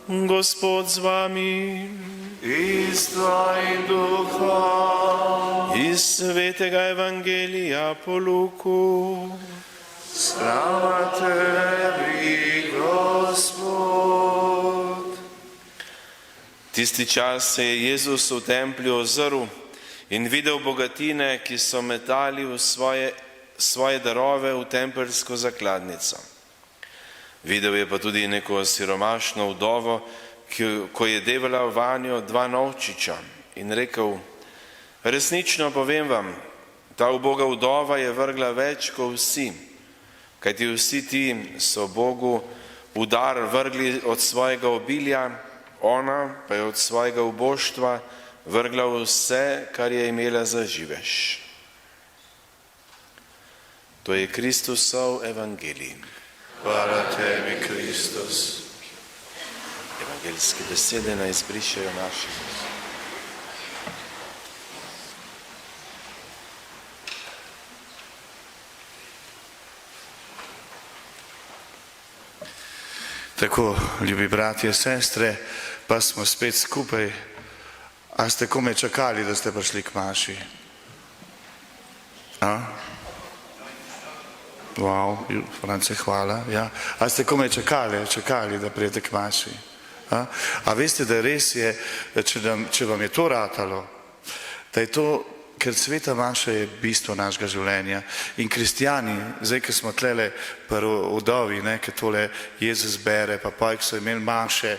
Gospod z vami. I s tvojim duhom. Iz svetega evangelija po Luku. Slava tebi, Gospod. Tisti čas se je Jezus v templju ozrl in videl bogatine, ki so metali v svoje darove v tempeljsko zakladnico. Videl je pa tudi neko siromašno vdovo, ko je devala vanjo 2 novčiča in rekel: resnično povem vam, ta uboga vdova je vrgla več kot vsi, kajti vsi ti so Bogu v dar vrgli od svojega obilja, ona pa je od svojega uboštva vrgla vse, kar je imela za živež. To je Kristusov evangelij. Hvala tebi, Kristus. Evangeljske besede naj izbrišejo naše. Tako, ljubi bratje, sestre, pa smo spet skupaj. A ste kome čakali, da ste prišli k maši? Wow, France, hvala. Ja. A ste kome čakali, da prijete k maši? A veste, da res je, če vam je to ratalo, da je to, ker sveta maša je bistvo našega življenja. In kristijani, zdaj, ko smo tlele pri vdovi, ki tole Jezus bere, pa ki so imeli maše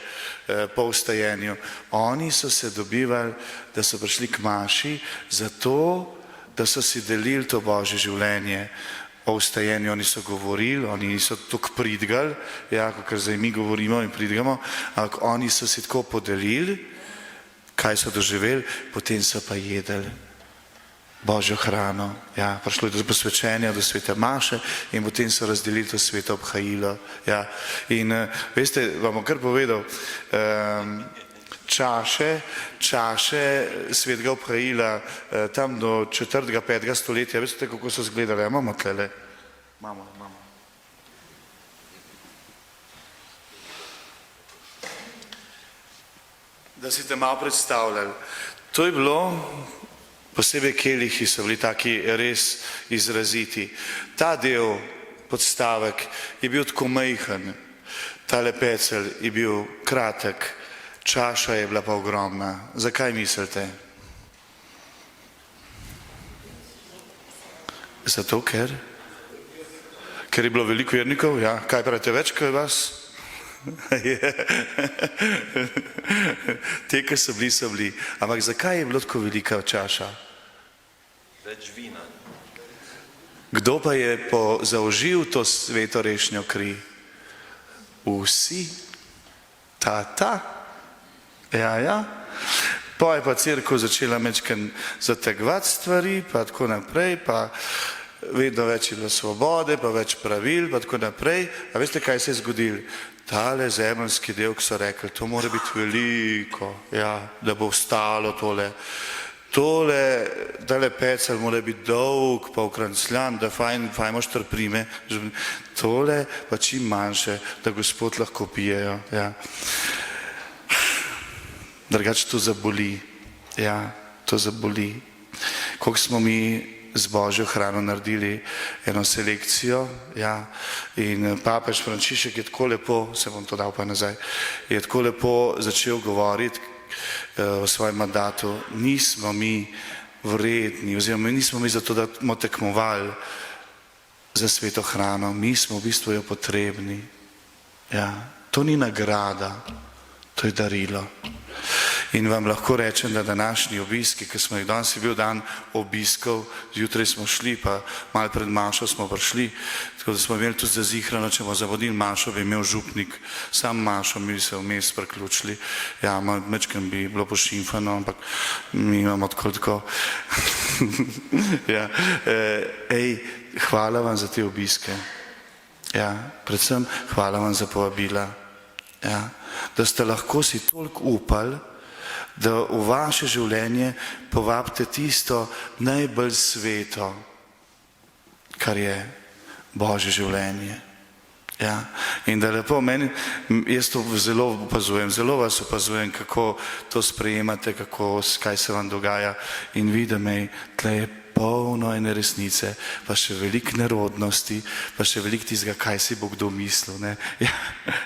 po vstajenju, oni so se dobivali, da so prišli k maši, zato, da so si delili to Božje življenje. O vstajenju oni so govorili, oni niso tako pridgali, kot zdaj mi govorimo in pridgamo, ampak oni so si tako podelili, kaj so doživeli, potem so pa jedli Božjo hrano. Prišlo je do posvečenja, do svete maše in potem so razdelili to sveto obhajilo. In veste, vam bom kar povedal, čaše svetega obhajila tam do 4. 5. stoletja, veste, kako so izgledali? Imamo tlele? Imamo. Da si te malo predstavljali. To je bilo, posebej kelihi so bili taki res izraziti. Ta del, podstavek, je bil tako majhen, tale pecelj je bil kratek, čaša je bila pa ogromna. Zakaj mislite? Zato, ker je bilo veliko vernikov? Kaj pravite, več kot vas? Te, ki so bili. Ampak zakaj je bilo tako velika čaša? Več vina. Kdo pa je zaužil to sveto rešnjo kri? Vsi. Ta. Pa je pa cerkev začela mečkaj zategovati stvari, pa tako naprej, pa vedno več je bilo svobode, pa več pravil, pa tako naprej. A veste, kaj se je zgodilo? Tale zemeljski del, ki so rekli, to mora biti veliko, da bo vstalo tole. Tale pecelj mora biti dolg, pa ukrancljan, da fajmo štrprime. Tole pa čim manjše, da Gospod lahko pijejo. Drugače to zaboli. To zaboli. Koliko smo mi z Božjo hrano naredili eno selekcijo, in papež Frančišek je tako lepo, se bom to dal pa nazaj, je tako lepo začel govoriti o svojem mandatu. Nismo mi vredni, oziroma nismo mi zato, da bomo tekmovali za sveto hrano, mi smo v bistvu jo potrebni. To ni nagrada, to je darilo. In vam lahko rečem, da današnji obiski, ki smo jih danes, je bil dan obiskov, zjutraj smo šli, pa malo pred mašo smo prišli, tako da smo imeli tudi zazihrano, če bomo zavodili mašo, bi imel župnik, sam mašo, mi bi se vmes priključili. Mečkem bi bilo pošimfano, ampak mi imamo tako. Hvala vam za te obiske. Predvsem hvala vam za povabila. Da ste lahko si toliko upali, da v vaše življenje povabite tisto najbolj sveto, kar je Božje življenje. Ja, in da lepo meni, jaz to zelo opazujem, zelo vas opazujem, kako to sprejemate, kaj se vam dogaja in vidim, tle je polno ene resnice, pa še veliko nerodnosti, pa še veliko tistega, kaj si bo kdo mislil, ne.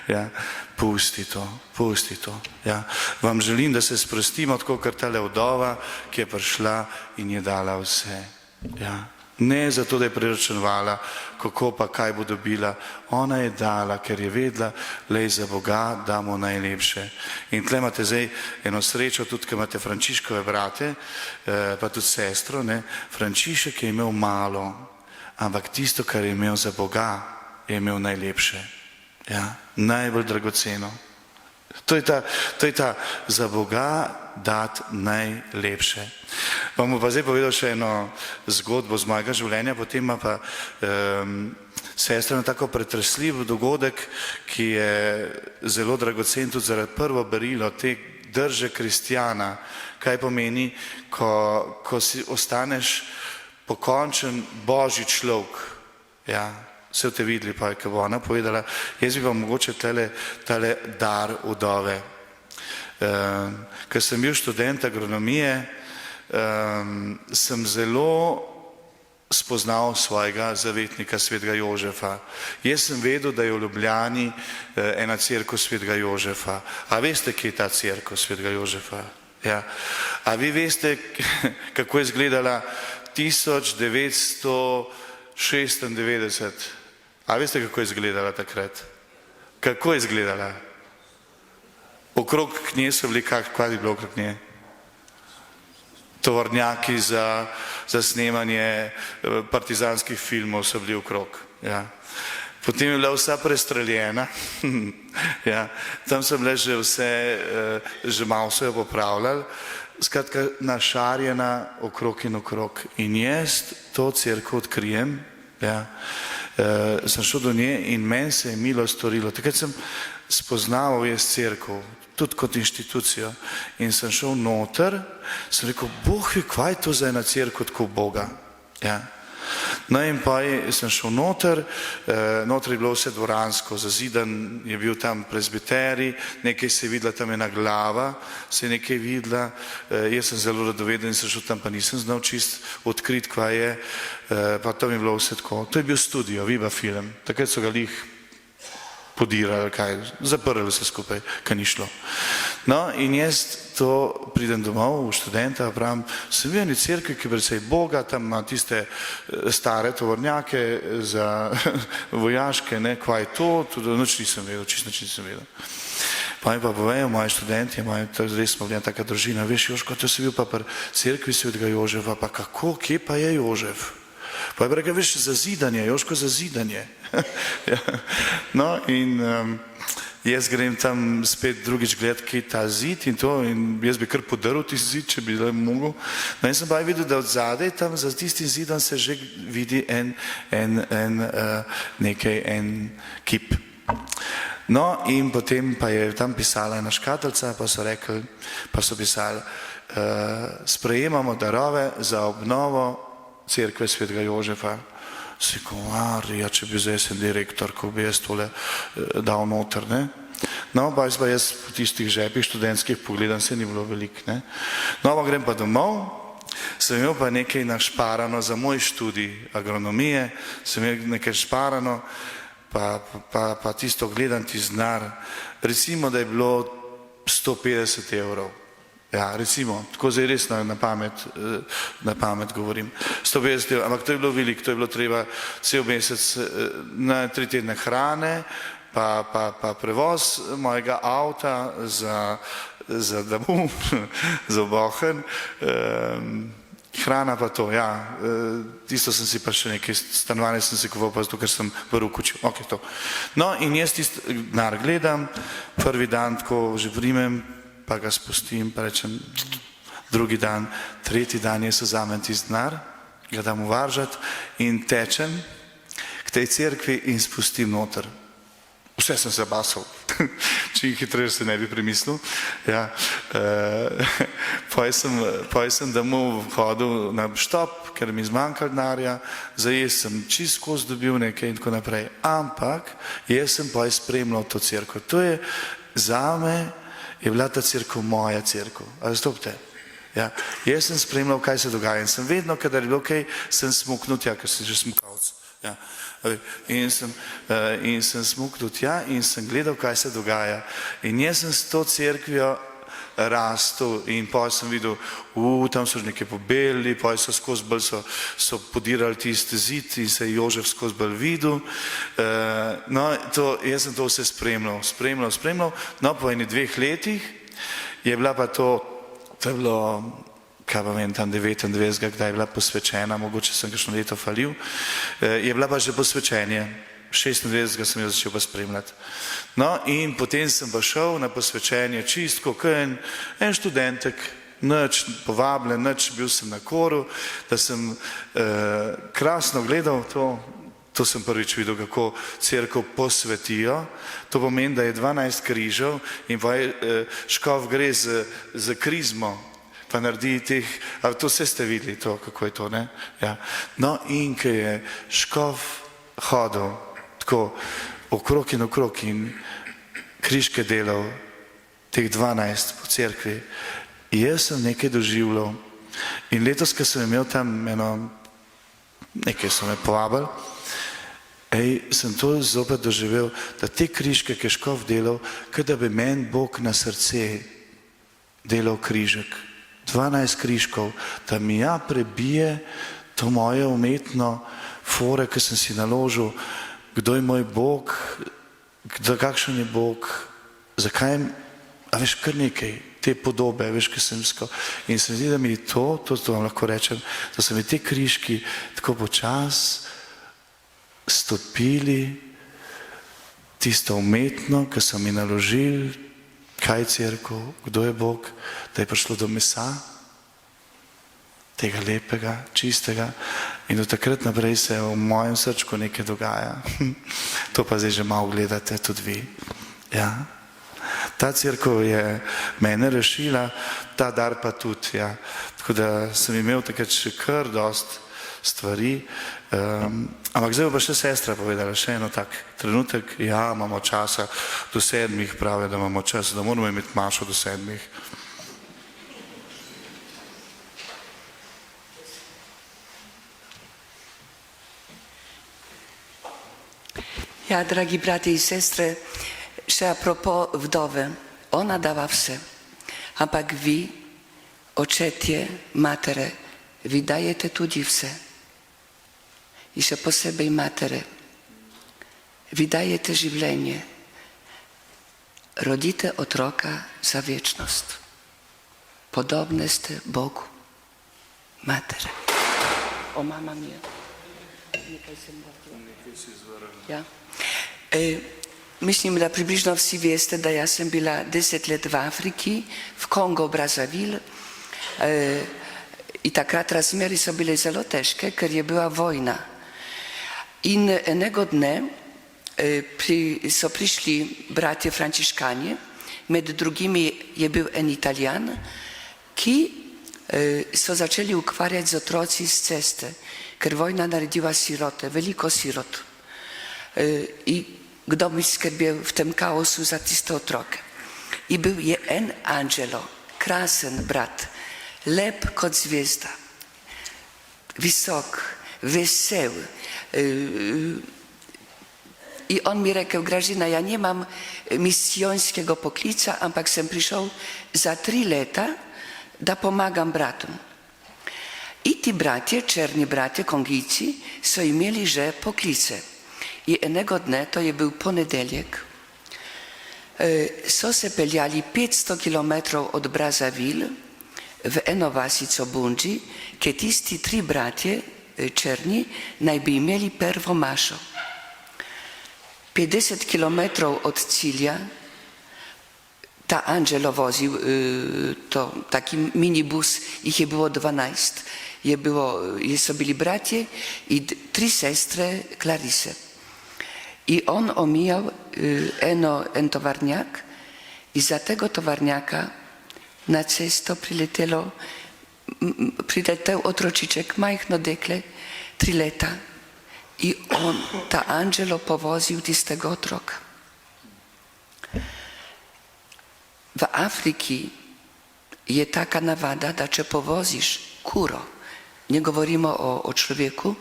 Ja, pusti to, ja. Vam želim, da se sprostimo, tako kot tale vdova, ki je prišla in je dala vse, ja. Ne zato, da je preračunovala, kako pa kaj bo dobila. Ona je dala, ker je vedela, lej, za Boga damo najlepše. In tle imate zdaj eno srečo, tudi ko imate Frančiškove brate, pa tudi sestro, ne. Frančišek je imel malo, ampak tisto, kar je imel za Boga, je imel najlepše. Ja, najbolj dragoceno. To je ta za Boga dati najlepše. Vam bom pa zdaj povedal še eno zgodbo z mojega življenja, potem ima pa sestra tako pretresljiv dogodek, ki je zelo dragocen tudi zaradi prvo berilo te drže kristjana. Kaj pomeni, ko si ostaneš pokončen Božji človek. Ja, vse te videli, pa je, ko bo ona povedala, jaz bi pa mogoče tale dar vdove. Ker sem bil študent agronomije, sem zelo spoznal svojega zavetnika, svetega Jožefa. Jaz sem vedel, da je v Ljubljani ena cerkev svetega Jožefa. A veste, kje je ta cerkev svetega Jožefa? Ja. A vi veste, kako je izgledala 1996? A veste, kako je izgledala takrat? Kako je izgledala? Okrog nje so bili, kaj je bilo okrog nje? Tovornjaki za snemanje partizanskih filmov so bili okrog. Ja. Potem je bila vsa prestreljena, ja. Tam so bile že vse, že malo so jo popravljali, skratka našarjena okrog in okrog. In jaz to cerkev odkrijem, ja. Sem šel do nje in meni se je milo storilo. Takrat sem spoznaval jaz cerkev, tudi kot inštitucijo, in sem šel noter, sem rekel, Bog ve, kaj je to za ena cerkev tako Boga. Ja. No in pa sem šel noter je bilo vse dvoransko, zazidan je bil tam prezbiterij, nekaj se je videla tam ena glava, se je nekaj videla, jaz sem zelo radoveden in sem šel tam, pa nisem znal čist odkriti, kaj je, pa tam je bilo vse tako. To je bil studio, Viva film, takrat so ga lih podirali, zaprli vse skupaj, kaj ni šlo. No in jaz to pridem domov v študenta, pravim, sem bil eni cerkvi, ki precej Boga, tam ima tiste stare tovornjake za vojaške, ne, kaj je to, tudi nič nisem vedel, čisto nič nisem vedel. Pa mi pa povejo moji študenti, res smo bili taka družina, veš, Jožko, to si bil pa pri cerkvi svetega Jožefa, pa kako, kje pa je Jožef? Pa je rekel, veš, zazidanje, Jožko, zazidanje. Ja. No in jaz grem tam spet drugič gledati, kje je ta zid in to, in jaz bi kar podaril tisti zid, če bi le mogel. No in sem pa videl, da od zadaj tam za tistim zidom se že vidi en kip. No in potem pa je tam pisala ena škatlica, pa so pisali, sprejemamo darove za obnovo cerkve svetega Jožefa. Si komarja, če bi zdaj sem direktor, ko bi jaz tole dal noter, ne. No, pa jaz po tistih žepih študentskih pogledam, se ni bilo veliko, ne. No, pa grem pa domov, sem imel pa nekaj našparano za moj študij agronomije, sem imel nekaj šparano, pa tisto gledam tisti denar, recimo, da je bilo 150 evrov. Ja, recimo, tako zdaj res na pamet govorim. 150 evrov, ampak to je bilo veliko, to je bilo treba cel mesec na 3 tedne hrane, pa prevoz mojega avta za domu, za obohen, hrana pa to, ja, tisto sem si pa še nekaj, stanovanje sem si kupoval pa zato, ker sem v Rukuču, ok, to. No in jaz tisti denar gledam, prvi dan tako že primem, pa ga spustim, pa rečem, drugi dan, tretji dan jaz vzamem tisti denar, ga dam uvaržati in tečem k tej cerkvi in spustim noter. Vse sem se basal, čim hitreje se ne bi premislil. Ja, poj sem domov hodil na štop, ker mi zmanjkalo denarja, za jaz sem čisto skozi dobil nekaj in tako naprej. Ampak jaz sem poj spremljal to cerkev. To je zame, je bila ta cerkev moja cerkev. A razumete? Ja, jaz sem spremljal, kaj se dogaja in sem vedno, kadar je bilo kaj, sem smuknil tja, ker sem že smukavc. Ja. In sem smuknil tja in sem gledal, kaj se dogaja. In jaz sem s to cerkvijo rastel in potem sem videl, tam so že nekaj pobeli, potem so skozi bolj so podirali tisti zid in se je Jožef skozi bolj videl. No, jaz sem to vse spremljal. No, po eni 2 letih je bila pa to je bilo, kaj pa vem, tam 29, kdaj je bila posvečena, mogoče sem kakšno leto falil, je bila pa že posvečenje, 26 sem jo začel pa spremljati. No in potem sem pa šel na posvečenje čistko, kot en študentek, nič povabljen, nič, bil sem na koru, da sem krasno gledal to sem prvič videl, kako cerkev posvetijo, to pomeni, da je 12 križev in pa škof gre z krizmo, pa naredi teh, a to vse ste videli, to, kako je to, ne? Ja. No in ko je škof hodil tako okrog in križke delal, teh 12 po cerkvi, jaz sem nekaj doživljal in letos, ko sem imel tam nekaj so me povabili, sem to zopet doživel, da te križke, ki je škof delal, kot da bi meni Bog na srce delal križek. 12 križkov, da mi prebije to moje umetno fore, ki sem si naložil, kdo je moj Bog, kakšen je Bog, zakaj, a veš, kar nekaj, te podobe, veš, ki sem iskal. In se mi zdi, da mi to vam lahko rečem, da so mi te križki tako počas stopili tisto umetno, ki so mi naložili, kaj je cerkev, kdo je Bog, da je prišlo do mesa, tega lepega, čistega in od takrat naprej se v mojem srčku nekaj dogaja. To pa zdaj že malo gledate tudi vi. Ja. Ta cerkev je mene rešila, ta dar pa tudi. Ja. Tako da sem imel takrat še kar dost stvari, ampak zdaj bo pa še sestra povedala, še eno tak trenutek, ja, imamo časa do 7, pravi, da imamo čas, da moramo imeti mašo do 7. Ja, dragi brati i sestre, še apropo vdove, ona dała vse, ampak vi, očetje, matere, vi dajete tudi vse. I še posebej matere, vi dajete življenje, rodite otroka za wieczność. Podobne ste Bogu, matere. O, mama mia. Nekaj sem ja. Mislim, da približno vsi veste, da jaz sem bila 10 let v Afriki, v Kongo, Brazzaville. I takrat razmeri so bile zelo težke, ker je bila vojna. In enego dne so prišli bratje Franciszkanie, med drugimi je bil en Italijan, ki so začeli ukvarjati z otroci z ceste, ker vojna naredila sirote, veliko sirot. I kdo bi skrbel v tem kaosu za tiste otroke. I był je en Angelo, krasen brat, lep kot zvezda, visok, vesel. I on mi rekel, Grażyna, ja nie mam misjońskiego poklica, ampak sem prišel za 3 leta, da pomagam bratom. I ti bratje, černi bratje, Kongijci, so imeli že poklice. I enego dne, to je bil ponedeljek, so se peljali 500 kilometrov od Brazzaville v eno vasico Bundži, kjer tisti 3 bratje črni naj bi imeli prvo mašo. 50 kilometrov od cilja ta Angelo vozil taki minibus, jih je bilo 12. So bili bratje i 3 sestre Clarise. I on omijał en towarniak Iza tego towarniaka na cesto priletel otročiček, majhno dekle, 3 leta. I ta Angelo povozil tistega otroka. V Afriki je taka navada, da če povoziš kuro, ne govorimo o človeku,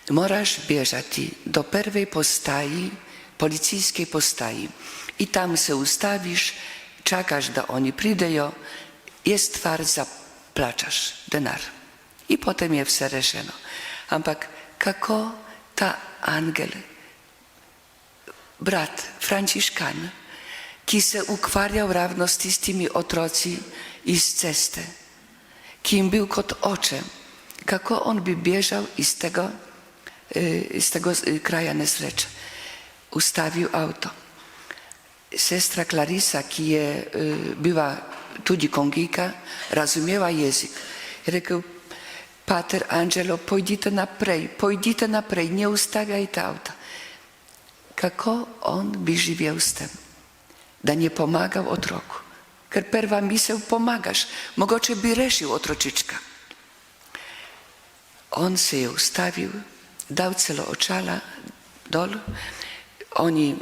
moraš bježati do prve postaji, policijske postaji. I tam se ustaviš, čakaš da oni pridejo, je stvar za plačaš denar. I potem je vse rešeno. Ampak kako ta angel, brat, Frančiškan, ki se ukvarjal ravno s tistimi otroci iz ceste, ki jim bil kot oče, kako on bi bježal iz tega kraja nesreče. Ustavil avto. Sestra Clarisa, ki je bila tudi kongijka, razumela jezik. Je rekel, pater Angelo, pojdite naprej, ne ustavljajte avta. Kako on bi živel s tem, da je pomagal otroku? Ker prva misel, pomagaš, mogoče bi rešil otročička. On se je ustavil, dal celo očala dol, oni,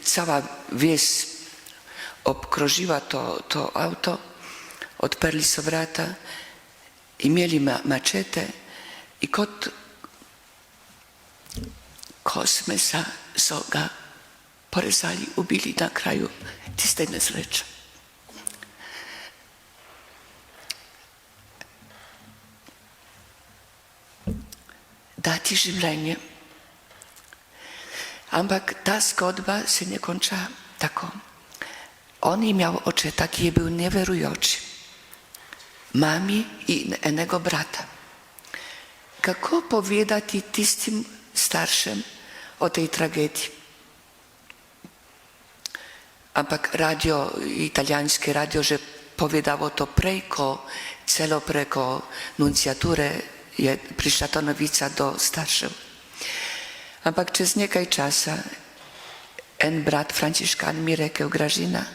cała wieś obkrožiła to auto, odprli so vrata, imeli mačete i kot kos mesa so ga porezali, ubili na kraju tiste nesreče. Dati življenje. Ampak ta zgodba se ne konča tako. On je imel očeta, ki je bil neverujoči. Mami in enega brata. Kako povedati tistim staršem o tej tragediji? Ampak italijanski radio že povedalo to celo preko nunciature je prišla ta novica do staršev. Ampak čez nekaj časa en brat Frančiškan mi rekel, Gražina,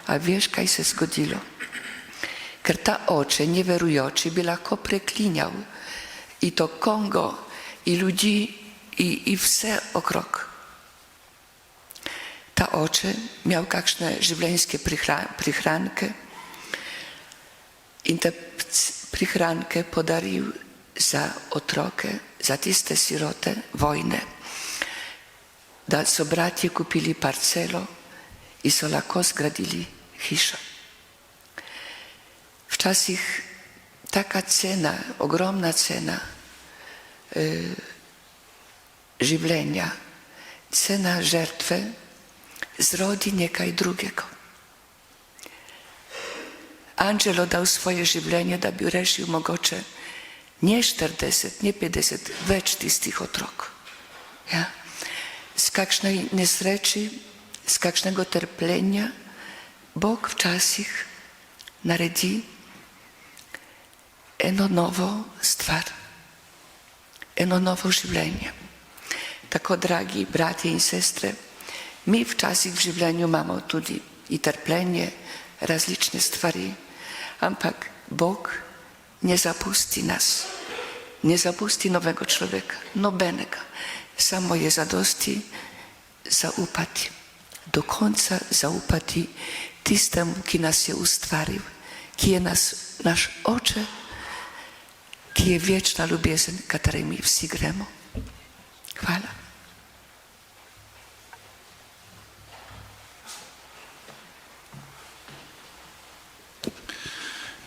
a veš, kaj se zgodilo? Ker ta oče, neverujoči, bi lahko preklinjal i to Kongo, i ljudi, i vse okrog. Ta oče imel kakšne življenjske prihranke in te prihranke podaril za otroke, za tiste sirote vojne, da so bratje kupili parcelo in so lahko zgradili hišo. Včasih taka cena, ogromna cena življenja, cena žrtve zrodi nekaj drugega. Angelo dal svoje življenje, da bi rešil mogoče ne 40, ne 50, več tistih otrok. Ja. Z kakšnej nesreči, z kakšnega trpljenja Bog včasih naredi eno novo stvar, eno novo življenje. Tako, dragi bratje in sestre, mi včasih v življenju imamo tudi i trpljenje, različne stvari, ampak Bog ne zapusti nas, ne zapusti novega človeka, nobenega. Samo je zadosti zaupati, do konca zaupati tistemu, ki nas je ustvaril, ki je naš oče, ki je večna ljubezen, kateri mi vsi gremo. Hvala.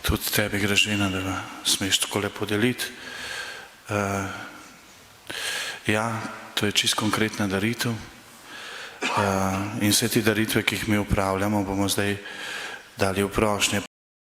Tudi tebi, Gražina, da smeš tako lepo deliti. Ja, to je čisto konkretna daritev in vse te daritve, ki jih mi upravljamo, bomo zdaj dali v prošnje